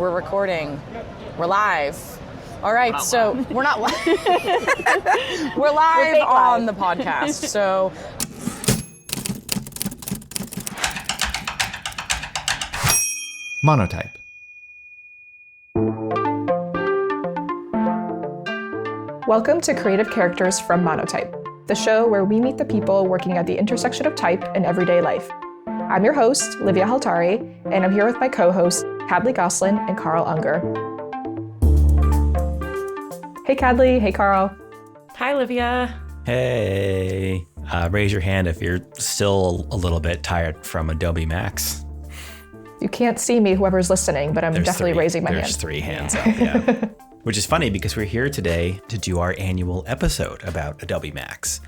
We're recording. We're live. All right, so we're not live. We're live on the podcast. So Monotype. Welcome to Creative Characters from Monotype, the show where we meet the people working at the intersection of type in everyday life. I'm your host, Livia Halltari, and I'm here with my co-hosts, Kadley Gosselin and Carl Unger. Hey Kadley, hey Carl. Hi Livia. Hey. Raise your hand if you're still a little bit tired from Adobe MAX. You can't see me, whoever's listening, but I'm definitely raising my hand. There's 3 hands up, yeah. Which is funny because we're here today to do our annual episode about Adobe MAX.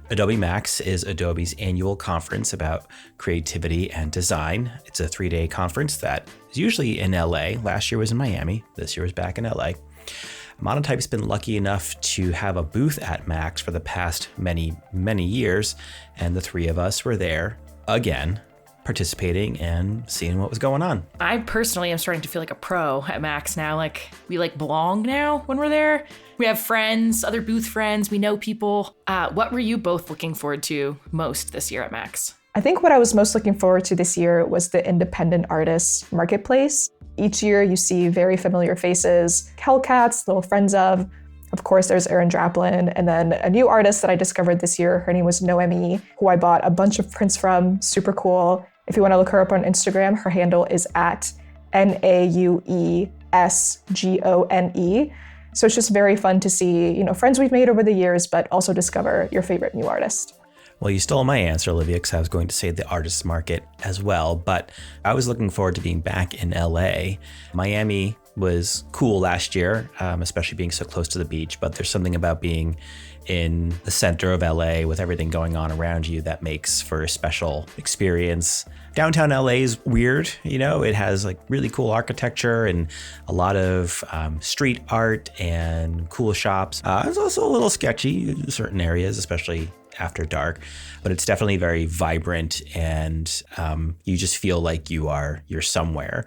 Adobe MAX is Adobe's annual conference about creativity and design. It's a 3-day conference that is usually in LA. Last year was in Miami. This year was back in LA. Monotype's been lucky enough to have a booth at MAX for the past many, many years. And the 3 of us were there again, participating and seeing what was going on. I personally am starting to feel like a pro at MAX now. Like we belong now when we're there. We have friends, other booth friends. We know people. What were you both looking forward to most this year at MAX? I think what I was most looking forward to this year was the independent artists marketplace. Each year you see very familiar faces, Hellcats, little friends of course, there's Erin Draplin, and then a new artist that I discovered this year. Her name was Noemi, who I bought a bunch of prints from, super cool. If you want to look her up on Instagram, her handle is at NAUESGONE. So it's just very fun to see, friends we've made over the years, but also discover your favorite new artist. Well, you stole my answer, Olivia, because I was going to say the artist market as well, but I was looking forward to being back in LA. Miami was cool last year, especially being so close to the beach, but there's something about being in the center of LA with everything going on around you that makes for a special experience. Downtown LA is weird, it has really cool architecture and a lot of street art and cool shops. It's also a little sketchy in certain areas, especially after dark, but it's definitely very vibrant and you just feel like you're somewhere.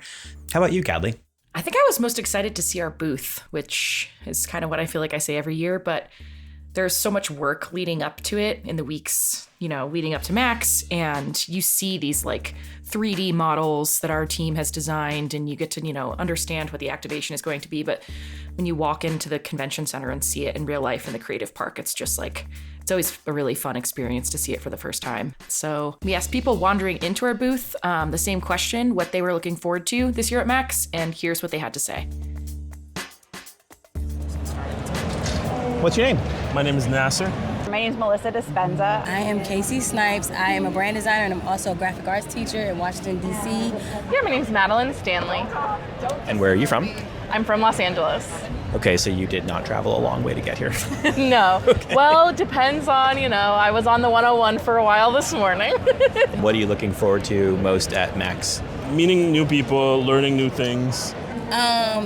How about you, Kadley? I think I was most excited to see our booth, which is kind of what I feel like I say every year, but there's so much work leading up to it in the weeks, leading up to MAX, and you see these 3D models that our team has designed, and you get to, understand what the activation is going to be. But when you walk into the convention center and see it in real life in the creative park, it's just it's always a really fun experience to see it for the first time. So we asked people wandering into our booth the same question, what they were looking forward to this year at MAX, and here's what they had to say. What's your name? My name is Nasser. My name is Melissa Dispenza. I am Casey Snipes. I am a brand designer and I'm also a graphic arts teacher in Washington, D.C. Yeah, my name is Madeline Stanley. And where are you from? I'm from Los Angeles. Okay, so you did not travel a long way to get here. No. Okay. Well, it depends on, I was on the 101 for a while this morning. What are you looking forward to most at MAX? Meeting new people, learning new things.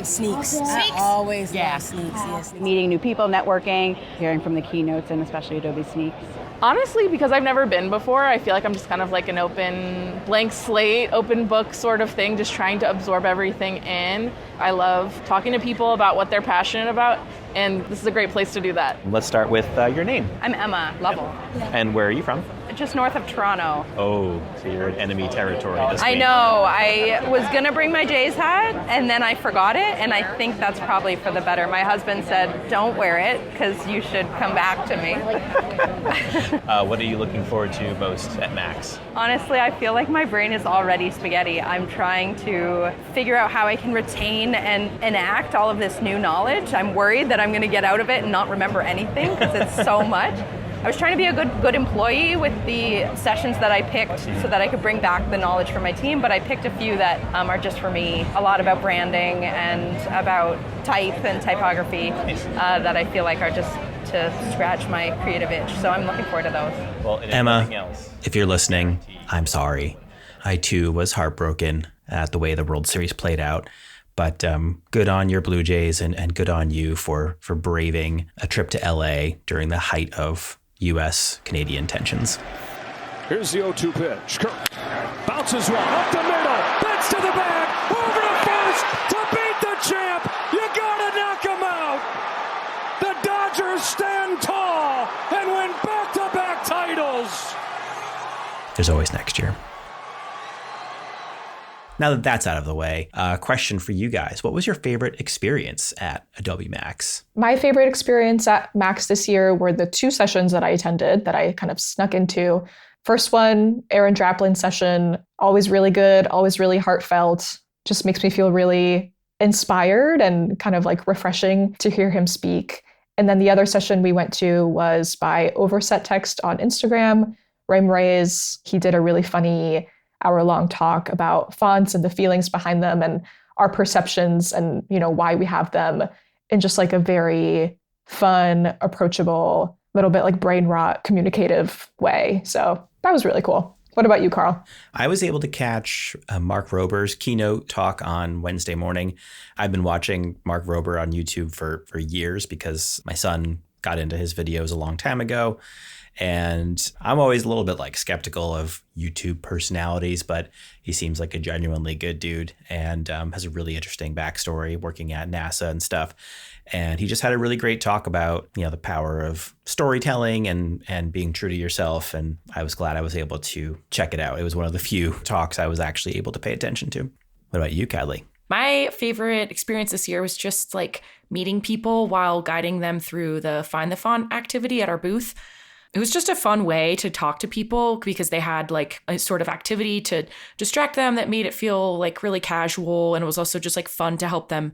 Sneaks. I always love sneaks. Yes. Meeting new people, networking, hearing from the keynotes, and especially Adobe Sneaks. Honestly, because I've never been before, I feel like I'm just kind of an open, blank slate, open book sort of thing, just trying to absorb everything in. I love talking to people about what they're passionate about, and this is a great place to do that. Let's start with your name. I'm Emma Lovell. And where are you from? Just north of Toronto. Oh, so you're in enemy territory this I week. know. I was going to bring my Jays hat, and then I forgot it, and I think that's probably for the better. My husband said, don't wear it, because you should come back to me. What are you looking forward to most at MAX? Honestly, I feel like my brain is already spaghetti. I'm trying to figure out how I can retain and enact all of this new knowledge. I'm worried that I'm going to get out of it and not remember anything, because it's so much. I was trying to be a good employee with the sessions that I picked so that I could bring back the knowledge for my team, but I picked a few that are just for me. A lot about branding and about type and typography that I feel like are just to scratch my creative itch. So I'm looking forward to those. Well, Emma, if you're listening, I'm sorry. I too was heartbroken at the way the World Series played out. But good on your Blue Jays and good on you for braving a trip to LA during the height of U.S.-Canadian tensions. Here's the 0-2 pitch. Kirk bounces one up the middle, bends to the back, over to first, to beat there's always next year. Now that that's out of the way, a question for you guys. What was your favorite experience at Adobe MAX? My favorite experience at MAX this year were the 2 sessions that I attended that I kind of snuck into. First one, Aaron Draplin's session, always really good, always really heartfelt, just makes me feel really inspired and kind of like refreshing to hear him speak. And then the other session we went to was by Overset Text on Instagram. Ray Moraes, he did a really funny hour-long talk about fonts and the feelings behind them and our perceptions and, why we have them in just like a very fun, approachable, little bit like brain rot, communicative way. So that was really cool. What about you, Carl? I was able to catch Mark Rober's keynote talk on Wednesday morning. I've been watching Mark Rober on YouTube for years because my son got into his videos a long time ago. And I'm always a little bit like skeptical of YouTube personalities, but he seems like a genuinely good dude and has a really interesting backstory working at NASA and stuff. And he just had a really great talk about, the power of storytelling and being true to yourself. And I was glad I was able to check it out. It was one of the few talks I was actually able to pay attention to. What about you, Kadley? My favorite experience this year was just like meeting people while guiding them through the Find the Font activity at our booth. It was just a fun way to talk to people because they had like a sort of activity to distract them that made it feel like really casual. And it was also just like fun to help them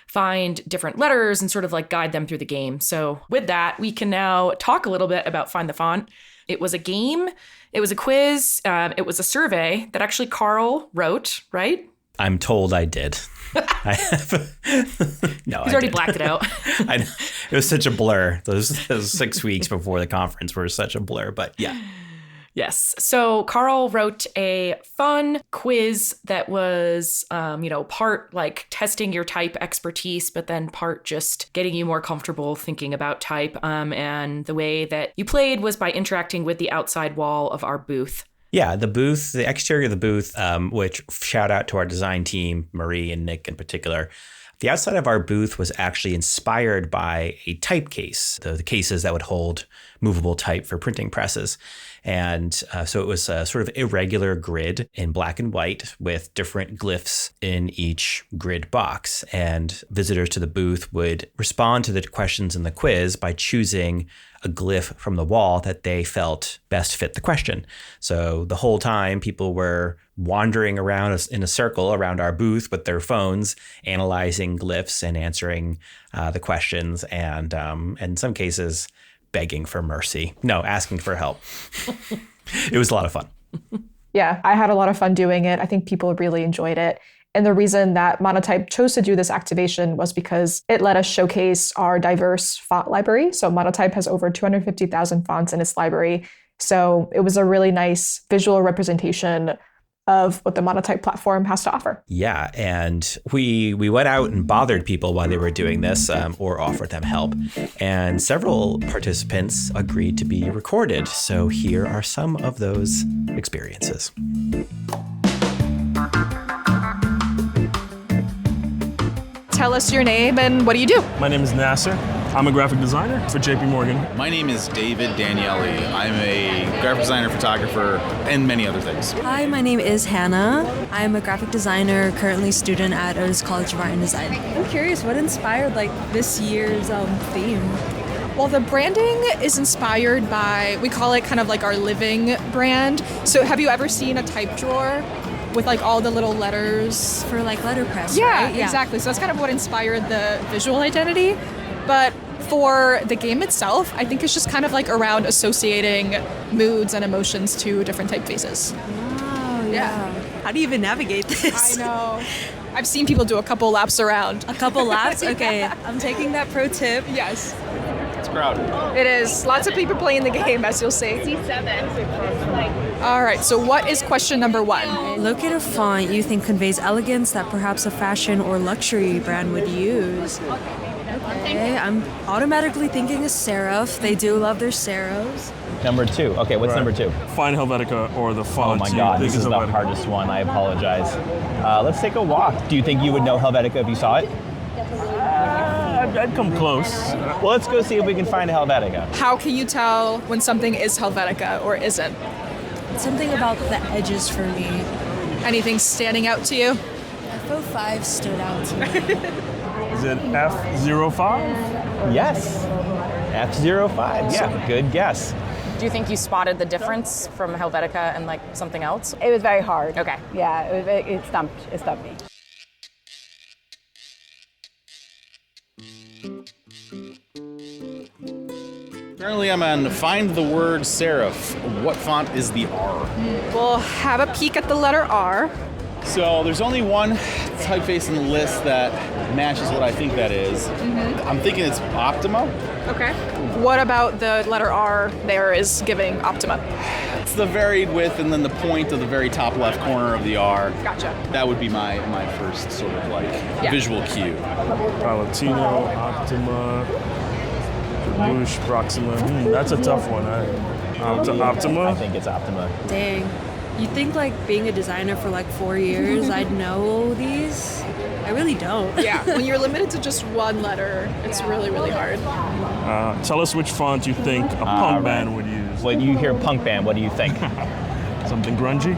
find different letters and sort of like guide them through the game. So with that, we can now talk a little bit about Find the Font. It was a game. It was a quiz. It was a survey that actually Carl wrote, right? I'm told I did. I have. No, He's already blacked it out. It was such a blur. Those 6 weeks before the conference were such a blur, but yeah. Yes. So Carl wrote a fun quiz that was, part like testing your type expertise, but then part just getting you more comfortable thinking about type. And the way that you played was by interacting with the outside wall of our booth. Yeah, the booth, the exterior of the booth, which shout out to our design team, Marie and Nick in particular. The outside of our booth was actually inspired by a type case, the cases that would hold movable type for printing presses. And so it was a sort of irregular grid in black and white with different glyphs in each grid box. And visitors to the booth would respond to the questions in the quiz by choosing a glyph from the wall that they felt best fit the question. So the whole time people were wandering around in a circle around our booth with their phones, analyzing glyphs and answering the questions, and in some cases, begging for mercy. No, asking for help. It was a lot of fun. Yeah, I had a lot of fun doing it. I think people really enjoyed it. And the reason that Monotype chose to do this activation was because it let us showcase our diverse font library. So Monotype has over 250,000 fonts in its library. So it was a really nice visual representation of what the Monotype platform has to offer. Yeah, and we went out and bothered people while they were doing this or offered them help. And several participants agreed to be recorded. So here are some of those experiences. Tell us your name and what do you do? My name is Nasser. I'm a graphic designer for JP Morgan. My name is David Daniele. I'm a graphic designer, photographer, and many other things. Hi, my name is Hannah. I'm a graphic designer, currently student at Otis College of Art and Design. I'm curious, what inspired this year's theme? Well, the branding is inspired by, we call it kind of like our living brand. So have you ever seen a type drawer with all the little letters? For letterpress, yeah, right? Yeah, exactly. So that's kind of what inspired the visual identity. But for the game itself, I think it's just kind of around associating moods and emotions to different typefaces. Oh, yeah. How do you even navigate this? I know. I've seen people do a couple laps around. A couple laps? Okay, I'm taking that pro tip. Yes. It's crowded. It is. Lots of people playing the game, as you'll see. All right, so what is question number 1? Locate a font you think conveys elegance that perhaps a fashion or luxury brand would use. Okay, I'm automatically thinking a serif. They do love their serifs. Number 2. Okay, what's number 2? Find Helvetica or the font. Oh my God, this is the hardest one. I apologize. Let's take a walk. Do you think you would know Helvetica if you saw it? I'd come close. Well, let's go see if we can find a Helvetica. How can you tell when something is Helvetica or isn't? something about the edges for me. Anything standing out to you? F05 stood out to me. Is it F05? Yes. F05. Yeah, good guess. Do you think you spotted the difference from Helvetica and like something else? It was very hard. Okay. Yeah, it stumped me. Currently, I'm on Find the Word Serif. What font is the R? We'll have a peek at the letter R. So there's only one typeface in the list that matches what I think that is. I'm thinking it's Optima. Okay. What about the letter R there is giving Optima? It's the varied width and then the point of the very top left corner of the R. Gotcha. That would be my first sort of like visual cue. Palatino, Optima, Bush, Proxima. That's a tough one. Optima? I think it's Optima. Dang. You think like being a designer for like 4 years, I'd know these? I really don't. Yeah, when you're limited to just one letter, it's really, really hard. Tell us which font you think a punk band would use. When you hear punk band, what do you think? Something grungy?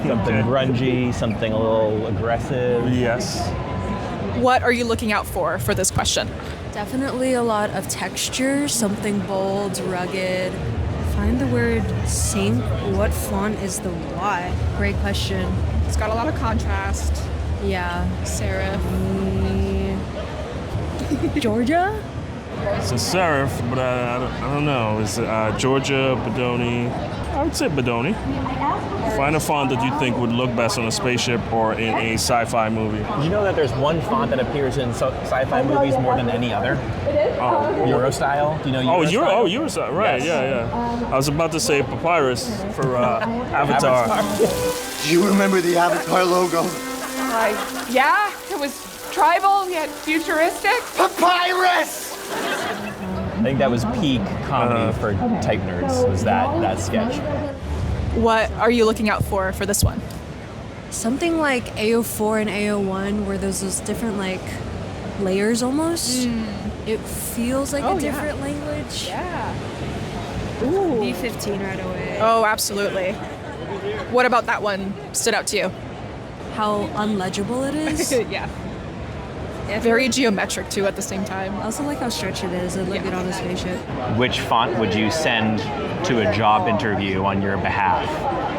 Something grungy, something a little aggressive. Yes. What are you looking out for this question? Definitely a lot of texture, something bold, rugged. Find the word sync. What font is the Y? Great question. It's got a lot of contrast. Yeah. Serif. Georgia? It's a serif, but I don't know. Is it Georgia, Bodoni? I would say Bodoni. Find a font that you think would look best on a spaceship or in a sci-fi movie. Did you know that there's one font that appears in sci-fi movies more than any other? Oh. Eurostyle? Do you know Eurostyle? Eurostyle, right, Yes. yeah. I was about to say Papyrus for Avatar. Do you remember the Avatar logo? Yeah, it was tribal yet futuristic. Papyrus! I think that was peak comedy for type nerds, was that sketch. What are you looking out for this one? Something like AO4 and AO1 where there's those different like layers almost. It feels like a different language. Yeah. Ooh. B15 right away. Oh, absolutely. What about that one stood out to you? How unlegible it is. Yeah. Very geometric too at the same time. I also like how stretched it is. It looked good on a spaceship. Which font would you send to a job interview on your behalf?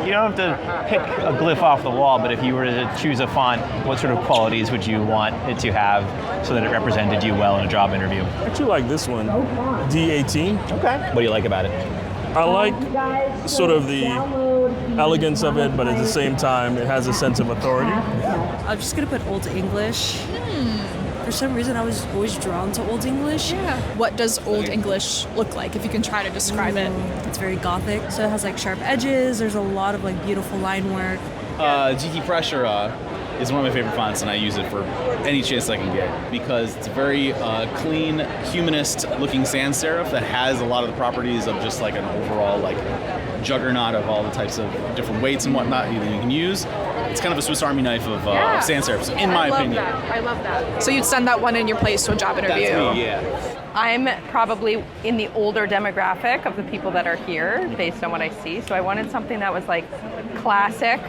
You don't have to pick a glyph off the wall, but if you were to choose a font, what sort of qualities would you want it to have so that it represented you well in a job interview? I actually like this one, D18. Okay. What do you like about it? I like sort of the elegance of it, but at the same time, it has a sense of authority. I'm just gonna put Old English. For some reason, I was always drawn to Old English. Yeah. What does Old English look like, if you can try to describe it? It's very gothic, so it has like sharp edges. There's a lot of like beautiful line work. GT Pressure is one of my favorite fonts, and I use it for any chance I can get because it's a very clean, humanist-looking sans serif that has a lot of the properties of just like an overall like juggernaut of all the types of different weights and whatnot that you can use. It's kind of a Swiss Army knife of sans serifs, in my opinion. I love that. So you'd send that one in your place to a job interview? That's me, yeah. I'm probably in the older demographic of the people that are here based on what I see. So I wanted something that was like classic,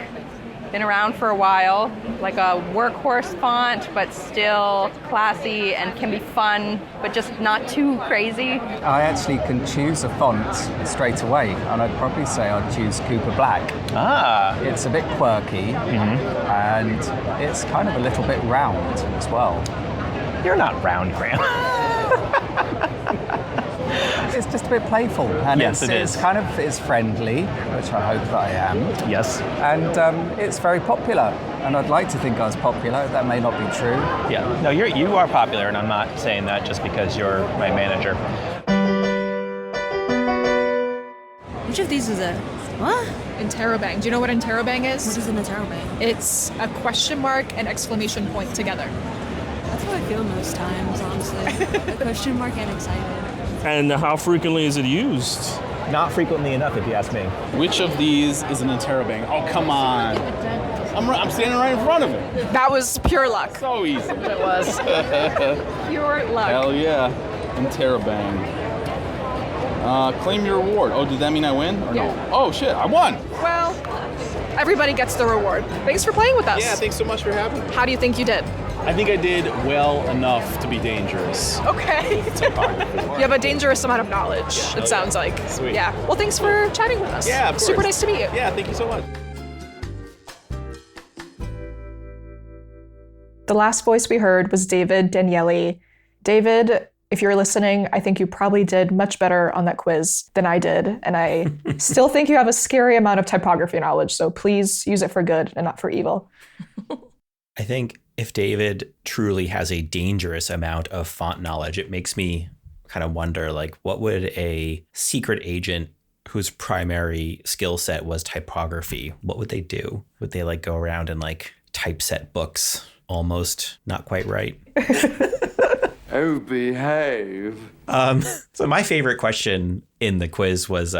been around for a while, like a workhorse font, but still classy and can be fun, but just not too crazy. I actually can choose a font straight away, and I'd probably say I'd choose Cooper Black. Ah. It's a bit quirky, and it's kind of a little bit round as well. You're not round, Graham. It's just a bit playful, and yes, it's kind of it's friendly, which I hope that I am. Yes. And it's very popular, and I'd like to think I was popular. That may not be true. Yeah. No, you are popular, and I'm not saying that just because you're my manager. Which of these is it? What? Interrobang. Do you know what interrobang is? What is an interrobang? It's a question mark and exclamation point together. That's how I feel most times, honestly. A question mark and excited. And how frequently is it used? Not frequently enough, if you ask me. Which of these is an interrobang? Oh, come on. I'm standing right in front of it. That was pure luck. So easy. It was. Pure luck. Hell yeah. Interrobang. Claim your reward. Oh, did that mean I win? Or Yeah. no? Oh, shit, I won! Well, everybody gets the reward. Thanks for playing with us. Yeah, thanks so much for having me. How do you think you did? I think I did well enough to be dangerous. Okay. You have a dangerous amount of knowledge, it sounds like. Sweet. Yeah. Well, thanks for chatting with us. Yeah, of course. Super nice to meet you. Yeah, thank you so much. The last voice we heard was David Daniele. David, if you're listening, I think you probably did much better on that quiz than I did. And I still think you have a scary amount of typography knowledge. So please use it for good and not for evil. I think if David truly has a dangerous amount of font knowledge, it makes me kind of wonder, like, what would a secret agent whose primary skill set was typography, what would they do? Would they like go around and like typeset books? Almost not quite right. Oh, behave. So my favorite question in the quiz was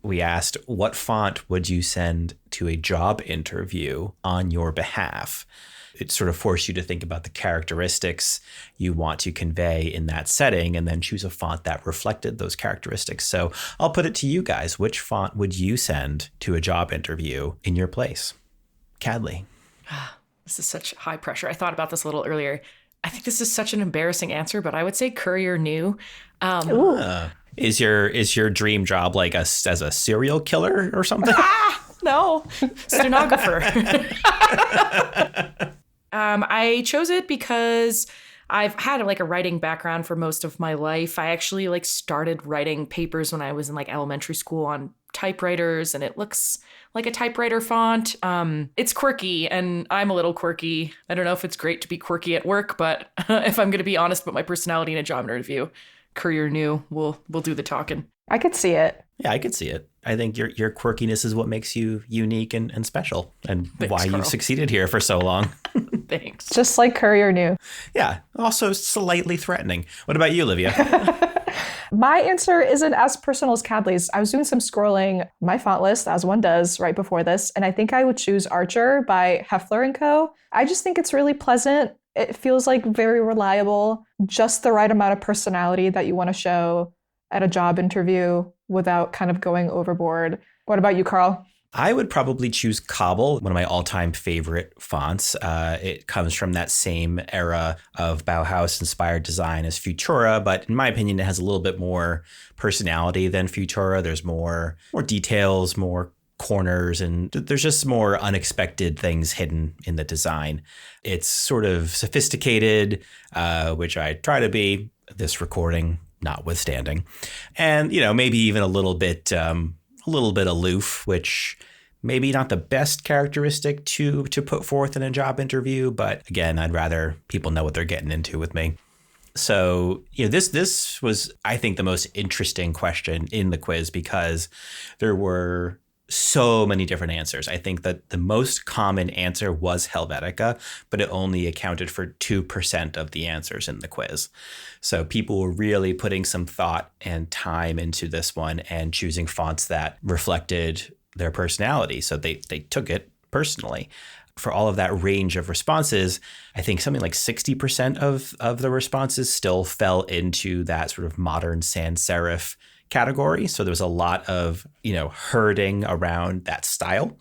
we asked, what font would you send to a job interview on your behalf? It sort of forced you to think about the characteristics you want to convey in that setting and then choose a font that reflected those characteristics. So I'll put it to you guys. Which font would you send to a job interview in your place? Kadley. This is such high pressure. I thought about this a little earlier. I think this is such an embarrassing answer, but I would say Courier New. Is your dream job like as a serial killer or something? No, stenographer. I chose it because I've had like a writing background for most of my life. I actually like started writing papers when I was in like elementary school on typewriters, and it looks like a typewriter font. It's quirky, and I'm a little quirky. I don't know if it's great to be quirky at work, but if I'm going to be honest about my personality in a job interview, Courier New will do the talking. I could see it. Yeah, I could see it. I think your quirkiness is what makes you unique and special, and Thanks, why Carl. you've succeeded here for so long. Thanks. Just like Courier New. Yeah, also slightly threatening. What about you, Livia? My answer isn't as personal as Kadley's. I was doing some scrolling on my font list, as one does right before this, and I think I would choose Archer by Heffler & Co. I just think it's really pleasant. It feels like very reliable, just the right amount of personality that you want to show at a job interview without kind of going overboard. What about you, Carl? I would probably choose Cobble, one of my all-time favorite fonts. It comes from that same era of Bauhaus-inspired design as Futura, but in my opinion, it has a little bit more personality than Futura. There's more details, more corners, and there's just more unexpected things hidden in the design. It's sort of sophisticated, which I try to be, this recording notwithstanding, and maybe even a little bit aloof, which maybe not the best characteristic to put forth in a job interview, but again, I'd rather people know what they're getting into with me. So, this was, I think, the most interesting question in the quiz because there were so many different answers. I think that the most common answer was Helvetica, but it only accounted for 2% of the answers in the quiz. So people were really putting some thought and time into this one and choosing fonts that reflected their personality. So they took it personally. For all of that range of responses, I think something like 60% of the responses still fell into that sort of modern sans serif category. So there was a lot of, herding around that style.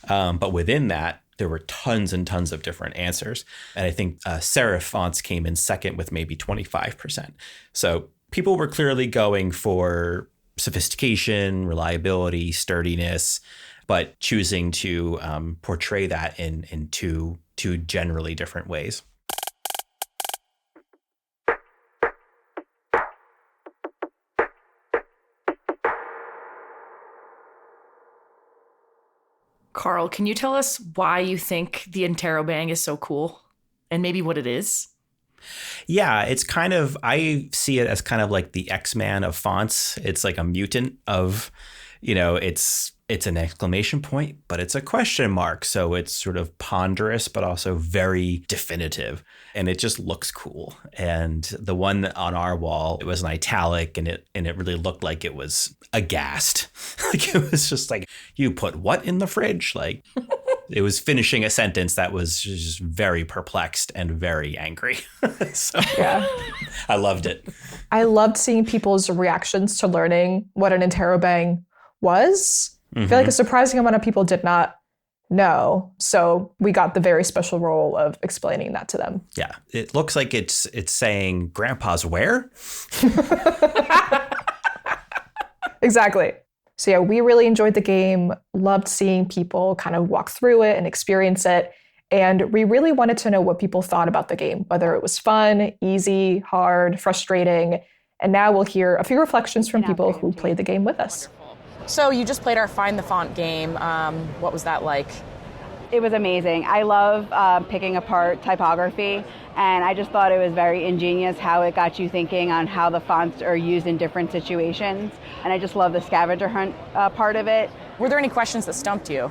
But within that, there were tons and tons of different answers. And I think serif fonts came in second with maybe 25%. So people were clearly going for sophistication, reliability, sturdiness, but choosing to portray that in two generally different ways. Carl, can you tell us why you think the interrobang is so cool and maybe what it is? Yeah, it's kind of, I see it as kind of like the X-Man of fonts. It's like a mutant of, it's an exclamation point, but it's a question mark. So it's sort of ponderous, but also very definitive. And it just looks cool. And the one on our wall, it was an italic and it really looked like it was aghast. Like it was just like, you put what in the fridge? Like, It was finishing a sentence that was just very perplexed and very angry. So Yeah. I loved it. I loved seeing people's reactions to learning what an interrobang was. I feel like a surprising amount of people did not know. So we got the very special role of explaining that to them. Yeah. It looks like it's saying Grandpa's where? Exactly. So yeah, we really enjoyed the game, loved seeing people kind of walk through it and experience it. And we really wanted to know what people thought about the game, whether it was fun, easy, hard, frustrating. And now we'll hear a few reflections from people who played the game with us. So you just played our Find the Font game. What was that like? It was amazing. I love picking apart typography, and I just thought it was very ingenious how it got you thinking on how the fonts are used in different situations. And I just love the scavenger hunt part of it. Were there any questions that stumped you?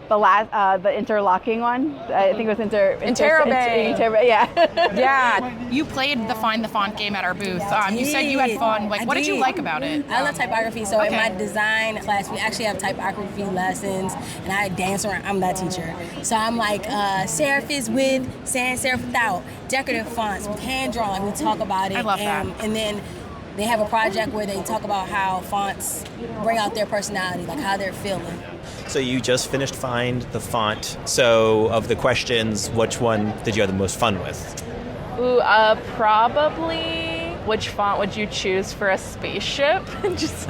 The interlocking one. I think it was Interrobang. Yeah. Yeah. You played the Find the Font game at our booth. You said you had fun. What did you like about it? I love typography. So in my design class, we actually have typography lessons, and I dance around. I'm that teacher. So I'm like serif is with, sans serif without, decorative fonts with hand drawing. We talk about it. I love that. And then they have a project where they talk about how fonts bring out their personality, like how they're feeling. So you just finished Find the Font. So of the questions, which one did you have the most fun with? Ooh, probably which font would you choose for a spaceship? Just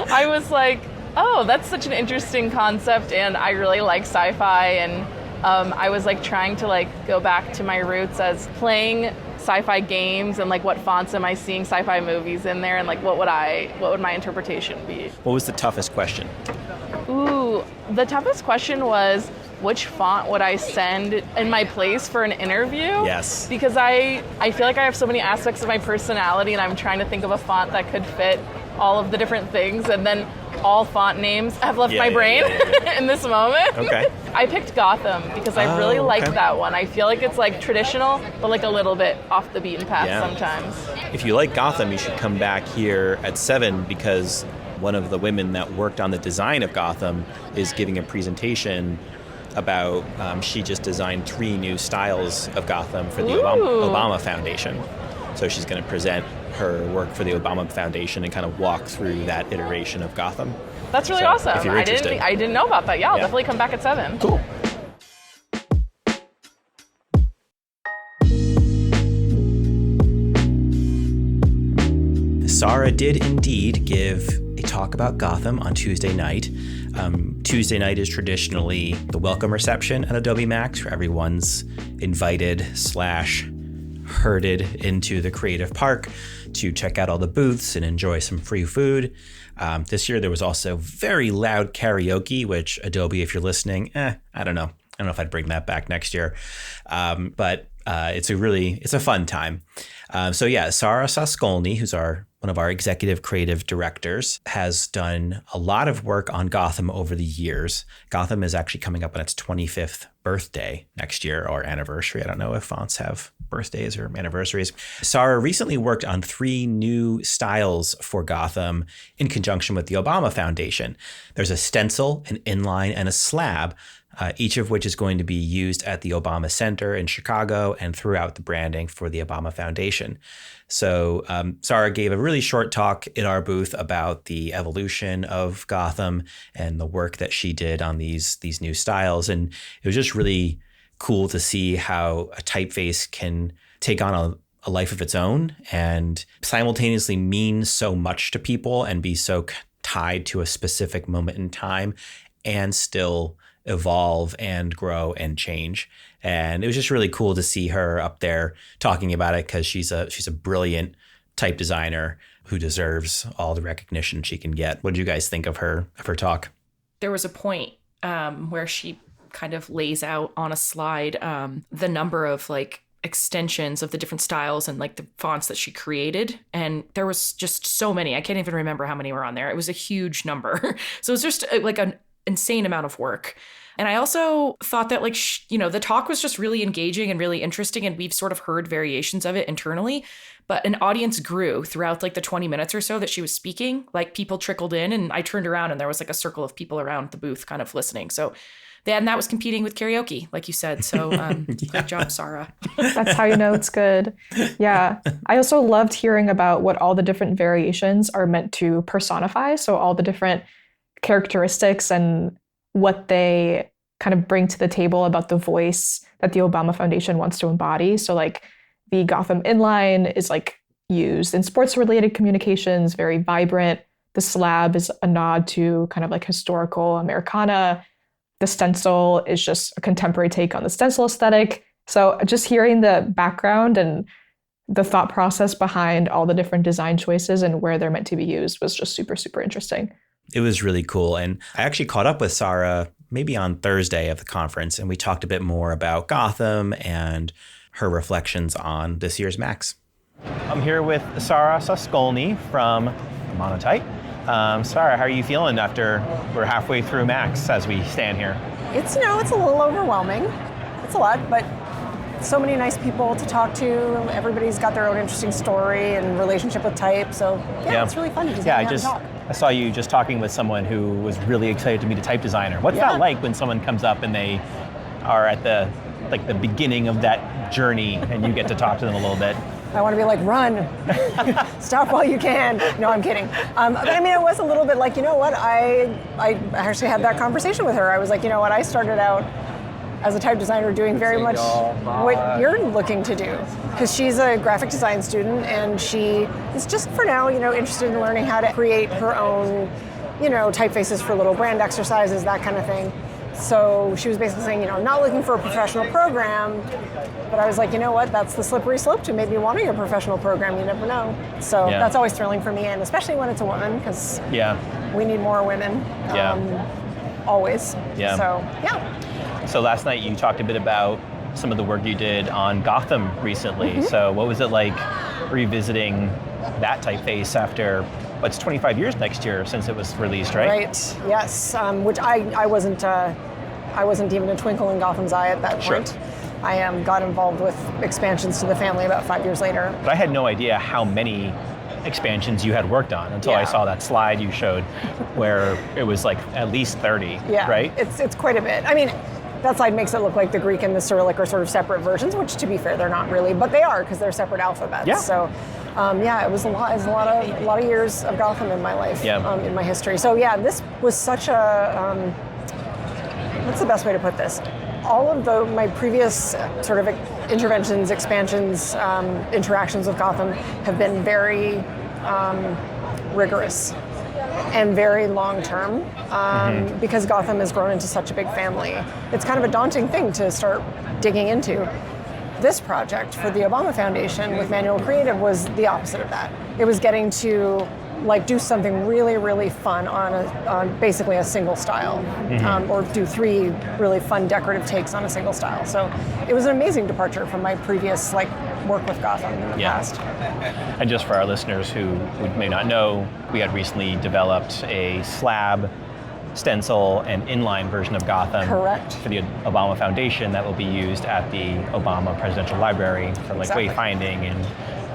I was like, oh, that's such an interesting concept, and I really like sci-fi, and I was like trying to like go back to my roots as playing sci-fi games, and like what fonts am I seeing sci-fi movies in there, and like what would my interpretation be? What was the toughest question? Ooh, the toughest question was which font would I send in my place for an interview? Yes. Because I feel like I have so many aspects of my personality, and I'm trying to think of a font that could fit all of the different things, and then all font names have left my brain in this moment. Okay. I picked Gotham because I really liked that one. I feel like it's like traditional, but like a little bit off the beaten path sometimes. If you like Gotham, you should come back here at 7 because one of the women that worked on the design of Gotham is giving a presentation about she just designed 3 new styles of Gotham for the Obama Foundation. So she's going to present her work for the Obama Foundation and kind of walk through that iteration of Gotham. That's really awesome. If you're interested. I didn't know about that. Yeah, I'll definitely come back at 7. Cool. Sara did indeed give a talk about Gotham on Tuesday night. Tuesday night is traditionally the welcome reception at Adobe MAX, where everyone's invited / herded into the creative park to check out all the booths and enjoy some free food. This year there was also very loud karaoke, which Adobe, if you're listening, I don't know. I don't know if I'd bring that back next year. But it's a fun time. Sara Soskolne, who's one of our executive creative directors, has done a lot of work on Gotham over the years. Gotham is actually coming up on its 25th birthday next year, or anniversary. I don't know if fonts have birthdays or anniversaries. Sara recently worked on 3 new styles for Gotham in conjunction with the Obama Foundation. There's a stencil, an inline, and a slab, each of which is going to be used at the Obama Center in Chicago and throughout the branding for the Obama Foundation. So Sara gave a really short talk in our booth about the evolution of Gotham and the work that she did on these new styles. And it was just really cool to see how a typeface can take on a life of its own and simultaneously mean so much to people and be so tied to a specific moment in time and still evolve and grow and change. And it was just really cool to see her up there talking about it because she's a brilliant type designer who deserves all the recognition she can get. What did you guys think of her talk? There was a point where she kind of lays out on a slide the number of like extensions of the different styles and like the fonts that she created. And there was just so many. I can't even remember how many were on there. It was a huge number. So it was just like an insane amount of work. And I also thought that the talk was just really engaging and really interesting. And we've sort of heard variations of it internally, but an audience grew throughout like the 20 minutes or so that she was speaking. Like people trickled in and I turned around and there was like a circle of people around the booth kind of listening. So and that was competing with karaoke, like you said. So great job, Sara. That's how you know it's good. Yeah. I also loved hearing about what all the different variations are meant to personify. So all the different characteristics and what they kind of bring to the table about the voice that the Obama Foundation wants to embody. So like the Gotham inline is like used in sports-related communications, very vibrant. The slab is a nod to kind of like historical Americana. The stencil is just a contemporary take on the stencil aesthetic. So just hearing the background and the thought process behind all the different design choices and where they're meant to be used was just super, super interesting. It was really cool. And I actually caught up with Sara maybe on Thursday of the conference, and we talked a bit more about Gotham and her reflections on this year's MAX. I'm here with Sara Soskolne from Monotype. Sara, how are you feeling after we're halfway through MAX as we stand here? It's, it's a little overwhelming. It's a lot, but so many nice people to talk to. Everybody's got their own interesting story and relationship with type. So yeah. It's really fun to just hang out and talk. I saw you just talking with someone who was really excited to meet a type designer. What's that like when someone comes up and they are at the beginning of that journey and you get to talk to them a little bit? I want to be like, run, stop while you can. No, I'm kidding. But I mean, it was a little bit like, you know what, I actually had that conversation with her. I was like, you know what, I started out as a type designer doing very much what you're looking to do. Because she's a graphic design student and she is just for now, interested in learning how to create her own, typefaces for little brand exercises, that kind of thing. So she was basically saying, I'm not looking for a professional program, but I was like, you know what, that's the slippery slope to maybe wanting a professional program, you never know. So that's always thrilling for me, and especially when it's a woman, because we need more women, always. So last night you talked a bit about some of the work you did on Gotham recently. Mm-hmm. So what was it like revisiting that typeface after it's 25 years next year since it was released, right? Right, yes, which I wasn't even a twinkle in Gotham's eye at that point. Sure. I got involved with expansions to the family about 5 years later. But I had no idea how many expansions you had worked on until I saw that slide you showed where it was like at least 30, right? It's quite a bit. I mean, that slide makes it look like the Greek and the Cyrillic are sort of separate versions, which to be fair, they're not really, but they are because they're separate alphabets. Yeah. So it was a lot. It was a lot of years of Gotham in my life, in my history. So this was such a. What's the best way to put this? All of my previous sort of interventions, expansions, interactions with Gotham have been very rigorous and very long-term because Gotham has grown into such a big family. It's kind of a daunting thing to start digging into. This project for the Obama Foundation with Manual Creative was the opposite of that. It was getting to do something really, really fun on basically a single style, or do 3 really fun decorative takes on a single style. So it was an amazing departure from my previous work with Gotham in the past. And just for our listeners who may not know, we had recently developed a slab, stencil, and inline version of Gotham for the Obama Foundation that will be used at the Obama Presidential Library for wayfinding and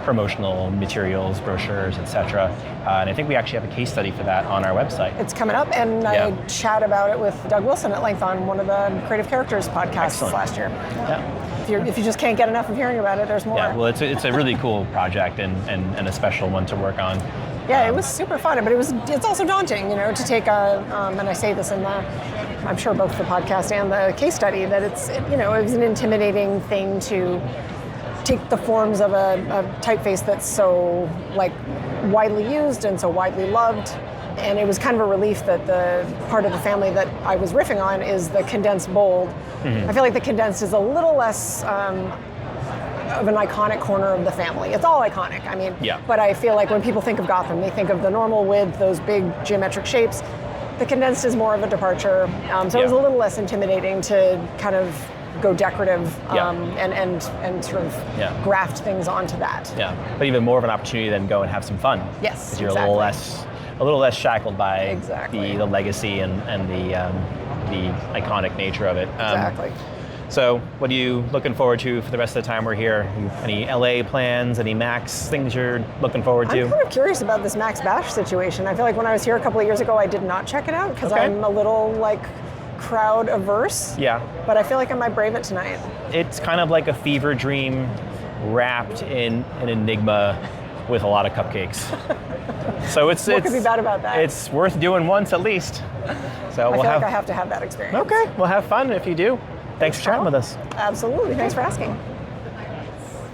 promotional materials, brochures, etc. And I think we actually have a case study for that on our website. It's coming up, and I chat about it with Doug Wilson at length on one of the Creative Characters podcasts last year. Yeah. If you just can't get enough of hearing about it, there's more. Yeah, well, it's a really cool project and a special one to work on. Yeah, it was super fun, but it's also daunting, to take and I say this in I'm sure both the podcast and the case study, that it was an intimidating thing to take the forms of a typeface that's so widely used and so widely loved. And it was kind of a relief that the part of the family that I was riffing on is the condensed bold. Mm-hmm. I feel like the condensed is a little less of an iconic corner of the family. It's all iconic, but I feel like when people think of Gotham, they think of the normal width, those big geometric shapes. The condensed is more of a departure, so it was a little less intimidating to kind of go decorative and sort of graft things onto that. Yeah, but even more of an opportunity than go and have some fun. Yes, because you're a little less shackled by the legacy and the iconic nature of it. Exactly. So what are you looking forward to for the rest of the time we're here? Any LA plans, any Max things you're looking forward to? I'm kind of curious about this Max Bash situation. I feel like when I was here a couple of years ago, I did not check it out because I'm a little like crowd averse. Yeah. But I feel like I might brave it tonight. It's kind of like a fever dream wrapped in an enigma with a lot of cupcakes. So what could be bad about that? It's worth doing once at least. So I feel like I have to have that experience. Okay, we'll have fun if you do. Thanks for chatting with us. Absolutely. Thanks for asking.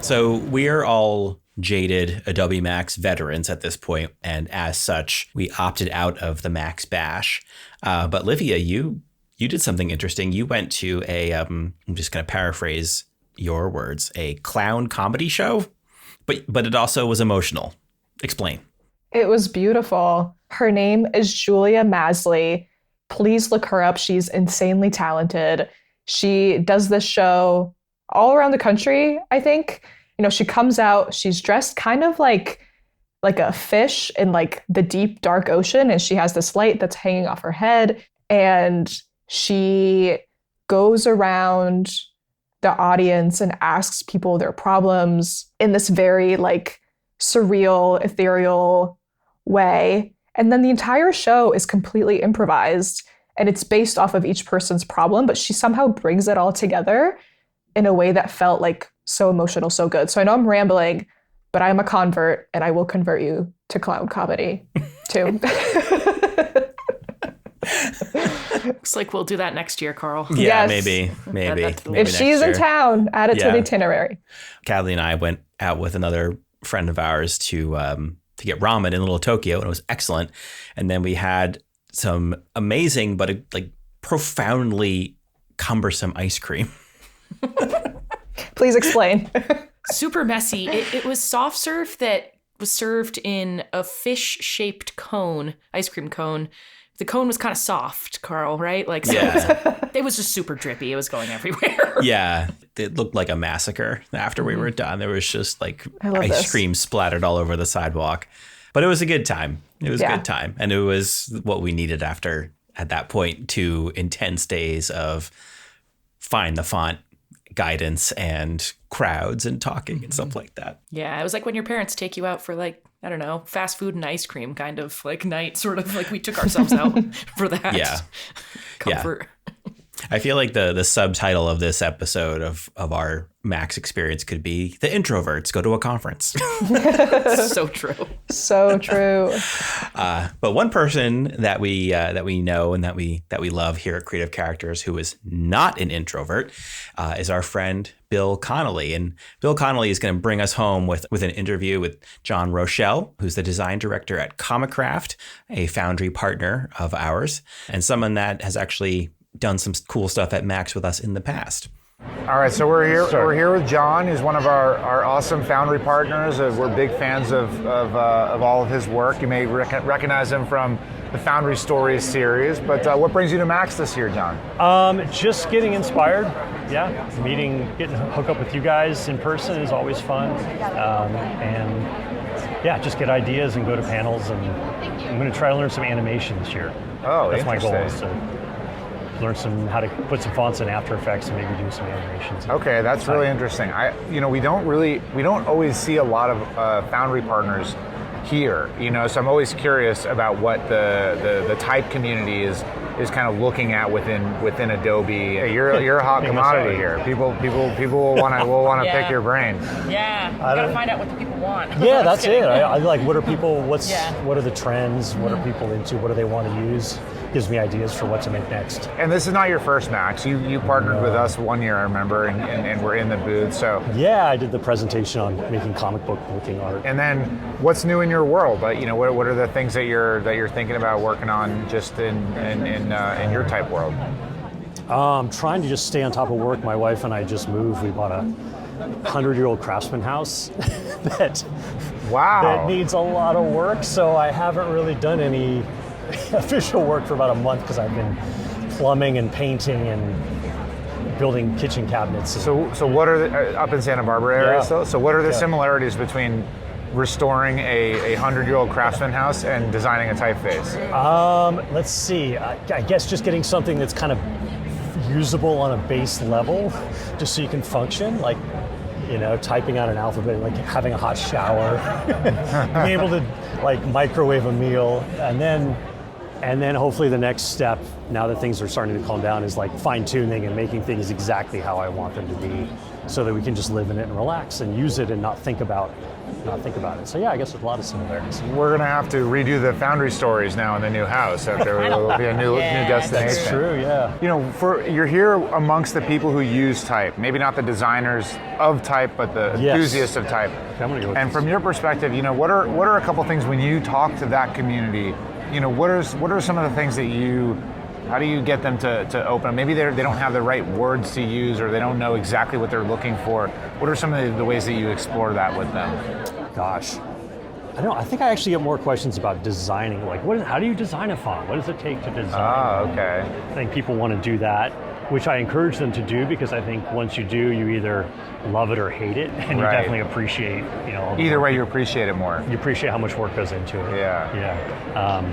So we're all jaded Adobe MAX veterans at this point, and as such, we opted out of the Max Bash. But Livia, you did something interesting. You went to I'm just going to paraphrase your words, a clown comedy show, but it also was emotional. Explain. It was beautiful. Her name is Julia Masley. Please look her up. She's insanely talented. She does this show all around the country, I think. You know, she comes out, she's dressed kind of like a fish in like the deep, dark ocean, and she has this light that's hanging off her head, and she goes around the audience and asks people their problems in this very like surreal, ethereal way. And then the entire show is completely improvised. And it's based off of each person's problem, but she somehow brings it all together in a way that felt like so emotional, so good. So I know I'm rambling, but I'm a convert, and I will convert you to clown comedy too. Looks like we'll do that next year, Carl. Yeah, Yes. maybe. If she's in town, add it to the itinerary. Kadley and I went out with another friend of ours to get ramen in Little Tokyo, and it was excellent. And then we had some amazing but like profoundly cumbersome ice cream. Please explain. Super messy. It was soft serve that was served in a fish-shaped cone, ice cream cone. The cone was kind of soft, Carl, right? Like, so it was just super drippy. It was going everywhere. Yeah, it looked like a massacre after we were done. There was just like ice cream splattered all over the sidewalk. But it was a good time. It was a good time. And it was what we needed after, at that point, 2 intense days of find the font guidance and crowds and talking and stuff like that. Yeah, it was like when your parents take you out for like, I don't know, fast food and ice cream kind of like night, sort of like we took ourselves out for that. Yeah. Comfort. Yeah. I feel like the subtitle of this episode of our Max experience could be "The Introverts Go to a Conference." So true. So true. But one person that we know and that we love here at Creative Characters who is not an introvert is our friend Bill Connolly. And Bill Connolly is going to bring us home with an interview with John Roshell, who's the design director at Comicraft, a foundry partner of ours, and someone that has actually done some cool stuff at Max with us in the past. All right, so we're here. We're here with John. He's one of our awesome foundry partners. We're big fans of all of his work. You may recognize him from the Foundry Stories series. But what brings you to Max this year, John? Just getting inspired. Yeah, getting hooked up with you guys in person is always fun. And yeah, just get ideas and go to panels. And I'm going to try to learn some animation this year. Oh, that's my goal. interesting. Is to learn how to put some fonts in After Effects and maybe do some animations. Okay, that's really interesting. We don't always see a lot of foundry partners here. So I'm always curious about what the type community is kind of looking at within Adobe. Hey, you're a hot commodity here. People will want to pick your brain. Yeah, you gotta find out what the people want. Yeah, that's it. I like what are people. What are the trends? What are people into? What do they want to use? Gives me ideas for what to make next. And this is not your first Max. You partnered with us one year, I remember, and we're in the booth. So yeah, I did the presentation on making comic book looking art. And then, what's new in your world? But what are the things that you're thinking about working on just in your type world? I'm trying to just stay on top of work. My wife and I just moved. We bought a 100-year-old craftsman house that needs a lot of work. So I haven't really done any official work for about a month because I've been plumbing and painting and building kitchen cabinets. So what are up in Santa Barbara area still? So what are the similarities between restoring a 100-year-old craftsman house and designing a typeface? Let's see. I guess just getting something that's kind of usable on a base level, just so you can function, like, typing out an alphabet, like having a hot shower, being able to like microwave a meal, and then hopefully the next step, now that things are starting to calm down, is like fine-tuning and making things exactly how I want them to be, so that we can just live in it and relax and use it and not think about it. So yeah, I guess there's a lot of similarities. We're gonna have to redo the Foundry stories now in the new house. After it will be a new destination. That's true, yeah. You're here amongst the people who use type. Maybe not the designers of type, but the enthusiasts of type. Okay, I'm gonna go with and this. from your perspective, what are a couple things when you talk to that community? What are some of the things that how do you get them to open? Maybe they don't have the right words to use, or they don't know exactly what they're looking for. What are some of the ways that you explore that with them? Gosh, I think I actually get more questions about designing. Like, how do you design a font? What does it take to design? Ah, okay. I think people want to do that, which I encourage them to do, because I think once you do, you either love it or hate it, and you definitely appreciate, Either way, you appreciate it more. You appreciate how much work goes into it. Yeah.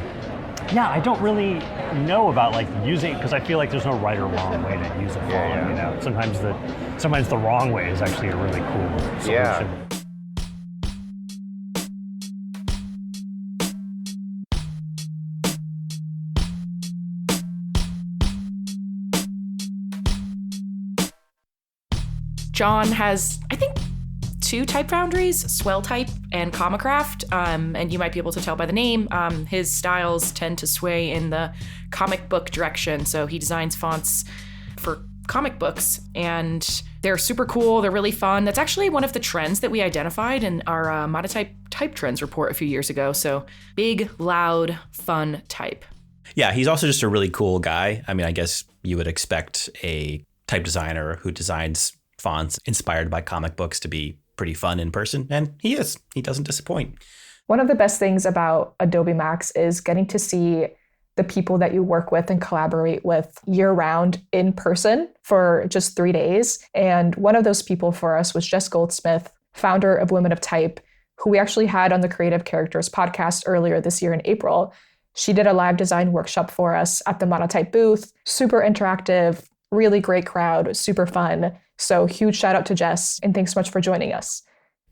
Yeah, I don't really know about like using it, because I feel like there's no right or wrong way to use a font. Sometimes the wrong way is actually a really cool solution. Yeah. John has, I think, 2 type foundries, Swell Type and Comicraft, and you might be able to tell by the name, his styles tend to sway in the comic book direction, so he designs fonts for comic books, and they're super cool, they're really fun. That's actually one of the trends that we identified in our Monotype type trends report a few years ago, so big, loud, fun type. Yeah, he's also just a really cool guy. I mean, I guess you would expect a type designer who designs fonts inspired by comic books to be pretty fun in person, and he is. He doesn't disappoint. One of the best things about Adobe MAX is getting to see the people that you work with and collaborate with year-round in person for just 3 days. And one of those people for us was Jess Goldsmith, founder of Women of Type, who we actually had on the Creative Characters podcast earlier this year in April. She did a live design workshop for us at the Monotype booth, super interactive, really great crowd, super fun. So huge shout out to Jess, and thanks so much for joining us.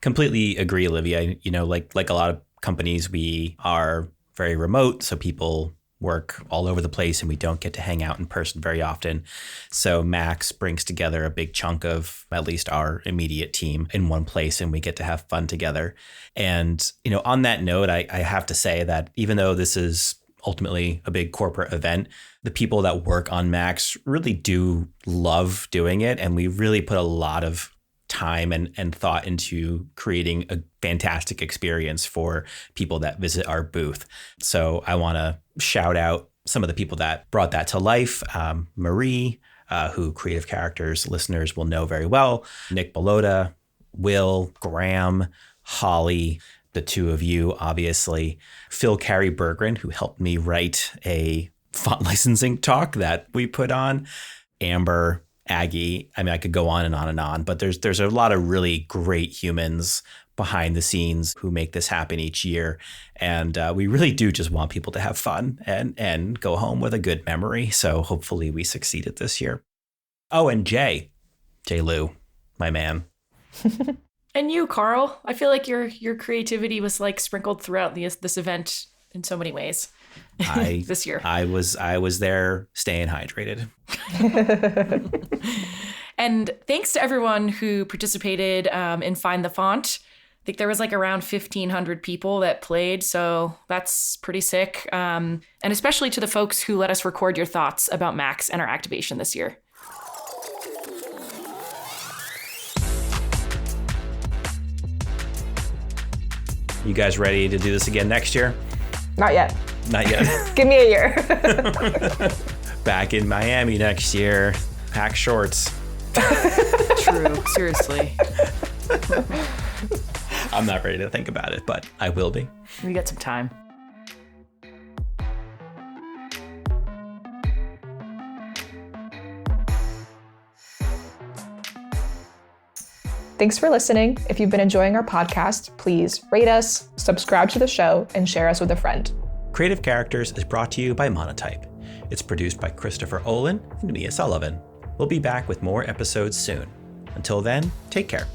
Completely agree, Livia. Like a lot of companies, we are very remote, so people work all over the place and we don't get to hang out in person very often. So Max brings together a big chunk of at least our immediate team in one place, and we get to have fun together. And, on that note, I have to say that even though this is ultimately a big corporate event, the people that work on Max really do love doing it. And we really put a lot of time and thought into creating a fantastic experience for people that visit our booth. So I want to shout out some of the people that brought that to life. Marie, who Creative Characters listeners will know very well, Nick Belota, Will, Graham, Holly, the 2 of you, obviously, Phil Carey Berggren, who helped me write a font licensing talk that we put on, Amber, Aggie. I mean, I could go on and on and on, but there's a lot of really great humans behind the scenes who make this happen each year. And we really do just want people to have fun and go home with a good memory. So hopefully we succeeded this year. Oh, and Jay Lou, my man. And you, Carl, I feel like your creativity was like sprinkled throughout this event in so many ways this year. I was there staying hydrated. And thanks to everyone who participated in Find the Font. I think there was like around 1,500 people that played, so that's pretty sick. And especially to the folks who let us record your thoughts about Max and our activation this year. You guys ready to do this again next year? Not yet. Not yet. Give me a year. Back in Miami next year. Pack shorts. True, seriously. I'm not ready to think about it, but I will be. We got some time. Thanks for listening. If you've been enjoying our podcast, please rate us, subscribe to the show, and share us with a friend. Creative Characters is brought to you by Monotype. It's produced by Christopher Olin and Mia Sullivan. We'll be back with more episodes soon. Until then, take care.